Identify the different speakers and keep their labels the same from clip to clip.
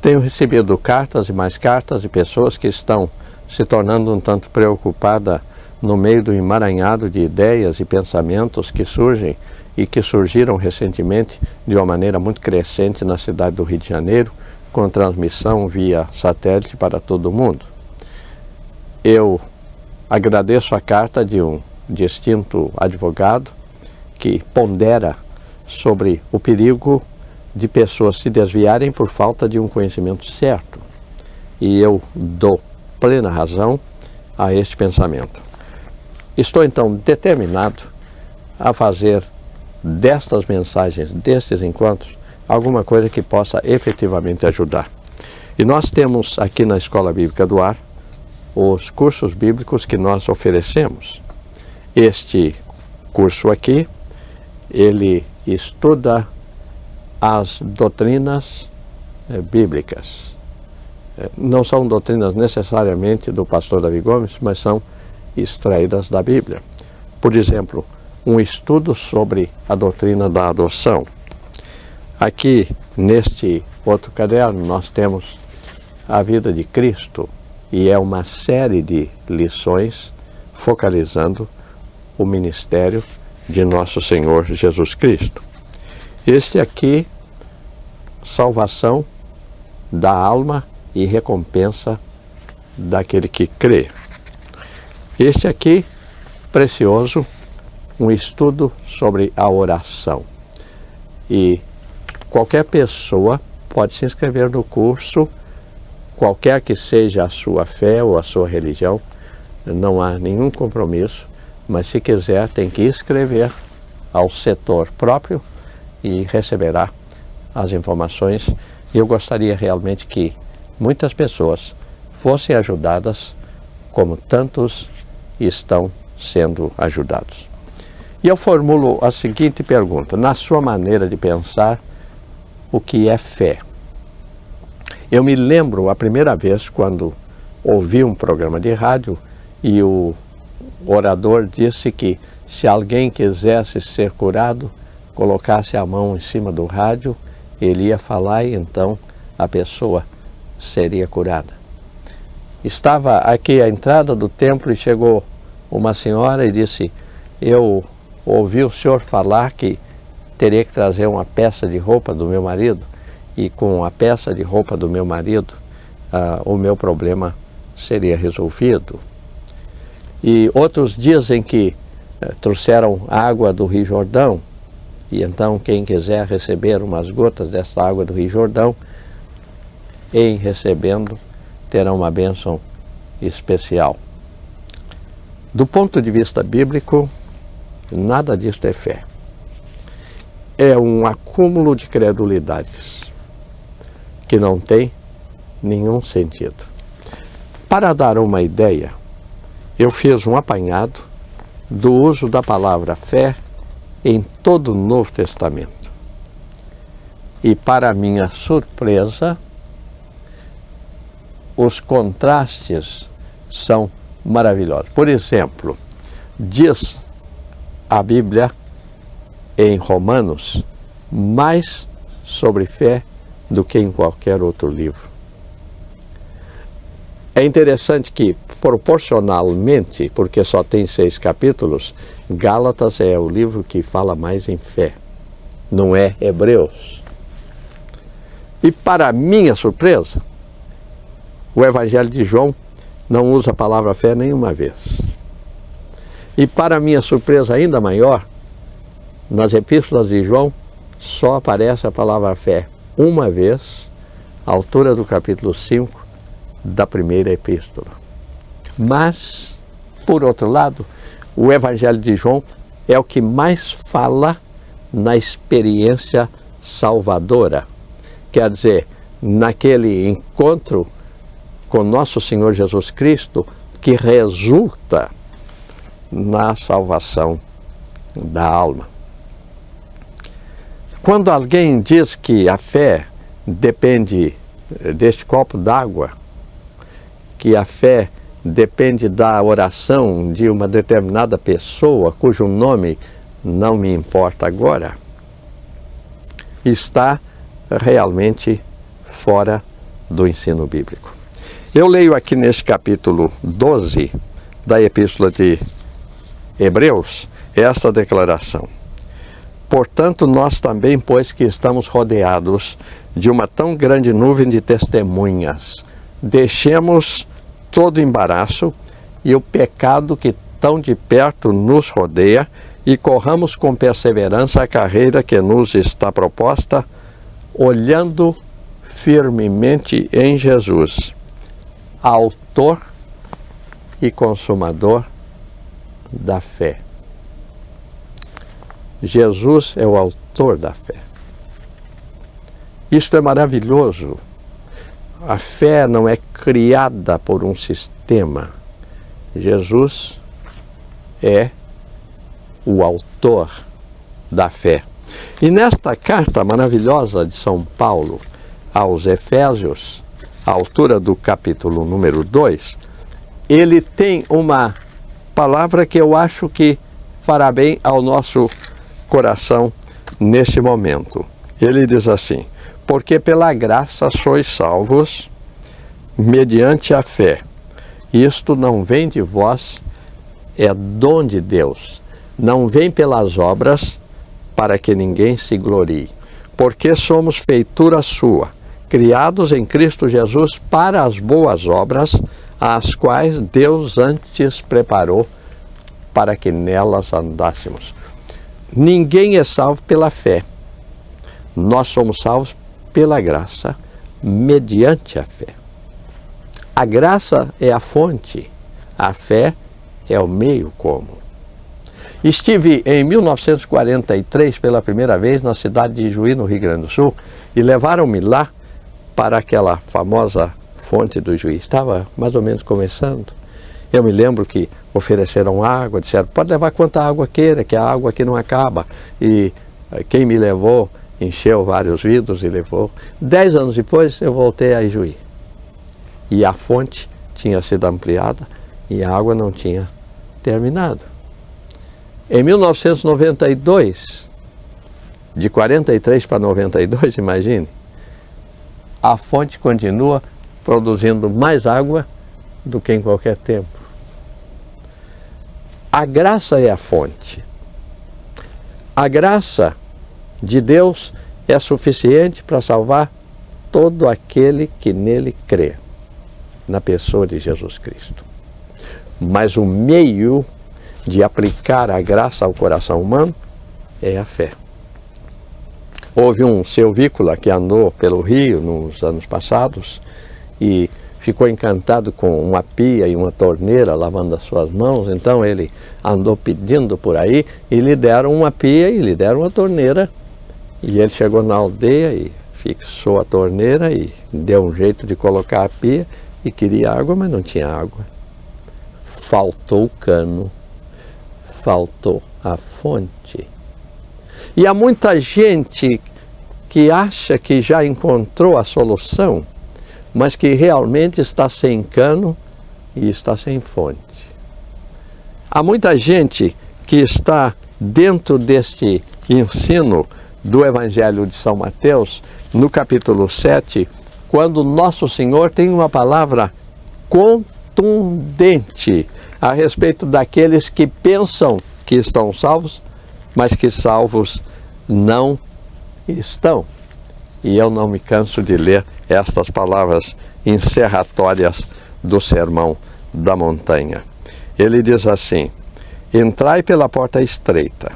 Speaker 1: Tenho recebido cartas e mais cartas de pessoas que estão se tornando um tanto preocupadas no meio do emaranhado de ideias e pensamentos que surgem e que surgiram recentemente de uma maneira muito crescente na cidade do Rio de Janeiro, com transmissão via satélite para todo o mundo. Eu agradeço a carta de um distinto advogado que pondera sobre o perigo de pessoas se desviarem por falta de um conhecimento certo. E eu dou plena razão a este pensamento. Estou então determinado a fazer destas mensagens, destes encontros, alguma coisa que possa efetivamente ajudar. E nós temos aqui na Escola Bíblica do Ar os cursos bíblicos que nós oferecemos. Este curso aqui, ele estuda as doutrinas bíblicas. Não são doutrinas necessariamente do pastor Davi Gomes, mas são extraídas da Bíblia. Por exemplo, um estudo sobre a doutrina da adoção. Aqui, neste outro caderno, nós temos a vida de Cristo, e é uma série de lições focalizando o ministério de nosso Senhor Jesus Cristo. Este aqui, salvação da alma e recompensa daquele que crê. Este aqui, precioso, um estudo sobre a oração. E qualquer pessoa pode se inscrever no curso, qualquer que seja a sua fé ou a sua religião, não há nenhum compromisso, mas se quiser tem que escrever ao setor próprio e receberá as informações. Eu gostaria realmente que muitas pessoas fossem ajudadas como tantos estão sendo ajudados. E eu formulo a seguinte pergunta: na sua maneira de pensar, o que é fé? Eu me lembro a primeira vez quando ouvi um programa de rádio e o orador disse que se alguém quisesse ser curado, colocasse a mão em cima do rádio, ele ia falar e então a pessoa seria curada. Estava aqui à entrada do templo e chegou uma senhora e disse: eu ouvi o senhor falar que teria que trazer uma peça de roupa do meu marido, e com a peça de roupa do meu marido, o meu problema seria resolvido. E outros dias em que trouxeram água do Rio Jordão, e então quem quiser receber umas gotas dessa água do Rio Jordão, em recebendo, terá uma bênção especial. Do ponto de vista bíblico, nada disto é fé. É um acúmulo de credulidades que não tem nenhum sentido. Para dar uma ideia, eu fiz um apanhado do uso da palavra fé em todo o Novo Testamento. E para minha surpresa, os contrastes são maravilhosos. Por exemplo, diz a Bíblia em Romanos mais sobre fé do que em qualquer outro livro. É interessante que, proporcionalmente, porque só tem 6 capítulos, Gálatas é o livro que fala mais em fé, não é Hebreus. E para minha surpresa, o Evangelho de João não usa a palavra fé nenhuma vez. E para minha surpresa ainda maior, nas epístolas de João só aparece a palavra fé uma vez, à altura do capítulo 5 da primeira epístola. Mas, por outro lado, o Evangelho de João é o que mais fala na experiência salvadora. Quer dizer, naquele encontro com nosso Senhor Jesus Cristo, que resulta na salvação da alma. Quando alguém diz que a fé depende deste copo d'água, que a fé depende da oração de uma determinada pessoa, cujo nome não me importa agora, está realmente fora do ensino bíblico. Eu leio aqui nesse capítulo 12 da Epístola de Hebreus esta declaração: portanto, nós também, pois que estamos rodeados de uma tão grande nuvem de testemunhas, deixemos todo embaraço e o pecado que tão de perto nos rodeia e corramos com perseverança a carreira que nos está proposta, olhando firmemente em Jesus, autor e consumador da fé. Jesus é o autor da fé. Isto é maravilhoso. A fé não é criada por um sistema. Jesus é o autor da fé. E nesta carta maravilhosa de São Paulo aos Efésios, à altura do capítulo número 2, ele tem uma palavra que eu acho que fará bem ao nosso coração neste momento. Ele diz assim: porque pela graça sois salvos mediante a fé. Isto não vem de vós, é dom de Deus. Não vem pelas obras, para que ninguém se glorie. Porque somos feitura sua, criados em Cristo Jesus para as boas obras, as quais Deus antes preparou para que nelas andássemos. Ninguém é salvo pela fé. Nós somos salvos pela graça, mediante a fé. A graça é a fonte, a fé é o meio como. Estive em 1943 pela primeira vez na cidade de Ijuí, no Rio Grande do Sul, e levaram-me lá para aquela famosa fonte do Ijuí. Estava mais ou menos começando. Eu me lembro que ofereceram água, disseram, pode levar quanta água queira, que a água aqui não acaba. E quem me levou encheu vários vidros e levou. 10 anos depois eu voltei a Ijuí. E a fonte tinha sido ampliada e a água não tinha terminado. Em 1992, de 43 para 92, imagine, a fonte continua produzindo mais água do que em qualquer tempo. A graça é a fonte. A graça de Deus é suficiente para salvar todo aquele que nele crê, na pessoa de Jesus Cristo. Mas o meio de aplicar a graça ao coração humano é a fé. Houve um silvícola que andou pelo Rio nos anos passados e ficou encantado com uma pia e uma torneira lavando as suas mãos. Então ele andou pedindo por aí e lhe deram uma pia e lhe deram uma torneira. E ele chegou na aldeia e fixou a torneira e deu um jeito de colocar a pia e queria água, mas não tinha água. Faltou o cano, faltou a fonte. E há muita gente que acha que já encontrou a solução, mas que realmente está sem cano e está sem fonte. Há muita gente que está dentro deste ensino do Evangelho de São Mateus, no capítulo 7, quando Nosso Senhor tem uma palavra contundente a respeito daqueles que pensam que estão salvos, mas que salvos não estão. E eu não me canso de ler estas palavras encerratórias do Sermão da Montanha. Ele diz assim: entrai pela porta estreita,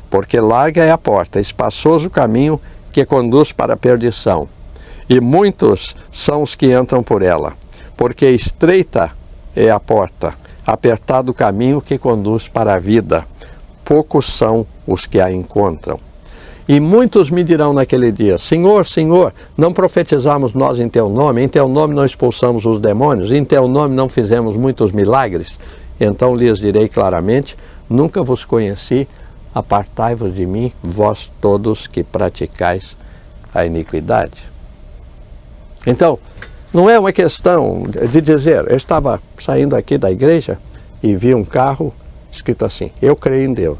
Speaker 1: porque larga é a porta, espaçoso o caminho que conduz para a perdição, e muitos são os que entram por ela, porque estreita é a porta, apertado o caminho que conduz para a vida, poucos são os que a encontram. E muitos me dirão naquele dia: Senhor, Senhor, não profetizamos nós em Teu nome? Em Teu nome não expulsamos os demônios? Em Teu nome não fizemos muitos milagres? Então lhes direi claramente: nunca vos conheci, apartai-vos de mim, vós todos que praticais a iniquidade. Então, não é uma questão de dizer, eu estava saindo aqui da igreja e vi um carro escrito assim: eu creio em Deus.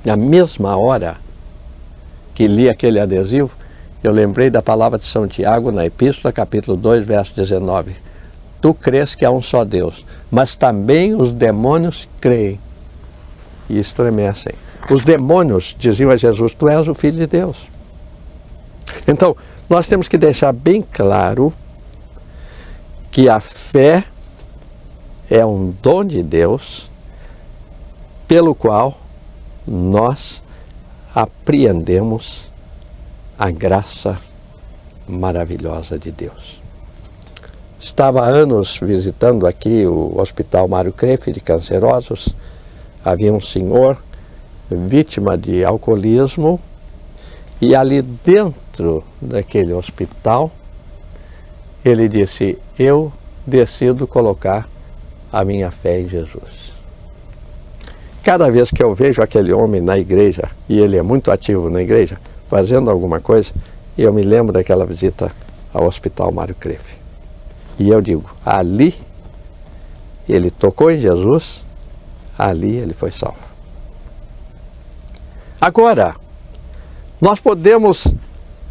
Speaker 1: Na mesma hora que li aquele adesivo, eu lembrei da palavra de São Tiago na Epístola, capítulo 2, verso 19. Tu crês que há um só Deus, mas também os demônios creem e estremecem. Os demônios diziam a Jesus, tu és o Filho de Deus. Então, nós temos que deixar bem claro que a fé é um dom de Deus pelo qual nós apreendemos a graça maravilhosa de Deus. Estava há anos visitando aqui o Hospital Mário Kreff de cancerosos. Havia um senhor vítima de alcoolismo e ali dentro daquele hospital ele disse, eu decido colocar a minha fé em Jesus. Cada vez que eu vejo aquele homem na igreja, e ele é muito ativo na igreja, fazendo alguma coisa, eu me lembro daquela visita ao Hospital Mário Kreff. E eu digo, ali ele tocou em Jesus, ali ele foi salvo. Agora, nós podemos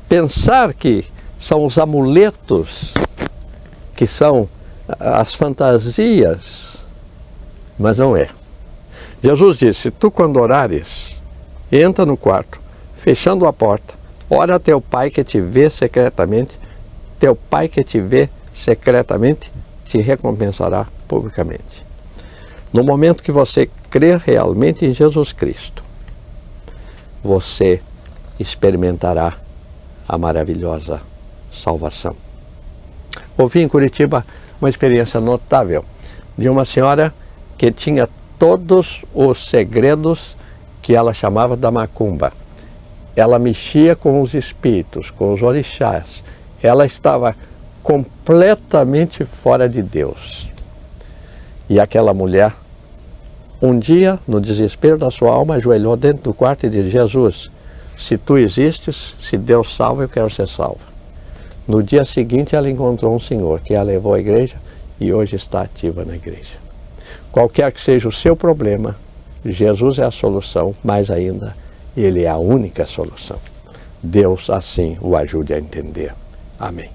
Speaker 1: pensar que são os amuletos, que são as fantasias, mas não é. Jesus disse, tu quando orares, entra no quarto, fechando a porta, ora a teu pai que te vê secretamente, teu pai que te vê secretamente te recompensará publicamente. No momento que você crer realmente em Jesus Cristo, você experimentará a maravilhosa salvação. Ouvi em Curitiba uma experiência notável de uma senhora que tinha todos os segredos que ela chamava da macumba. Ela mexia com os espíritos, com os orixás. Ela estava completamente fora de Deus. E aquela mulher, um dia, no desespero da sua alma, ajoelhou dentro do quarto e disse, Jesus, se tu existes, se Deus salva, eu quero ser salva. No dia seguinte, ela encontrou um senhor que a levou à igreja e hoje está ativa na igreja. Qualquer que seja o seu problema, Jesus é a solução, mais ainda, Ele é a única solução. Deus assim o ajude a entender. Amém.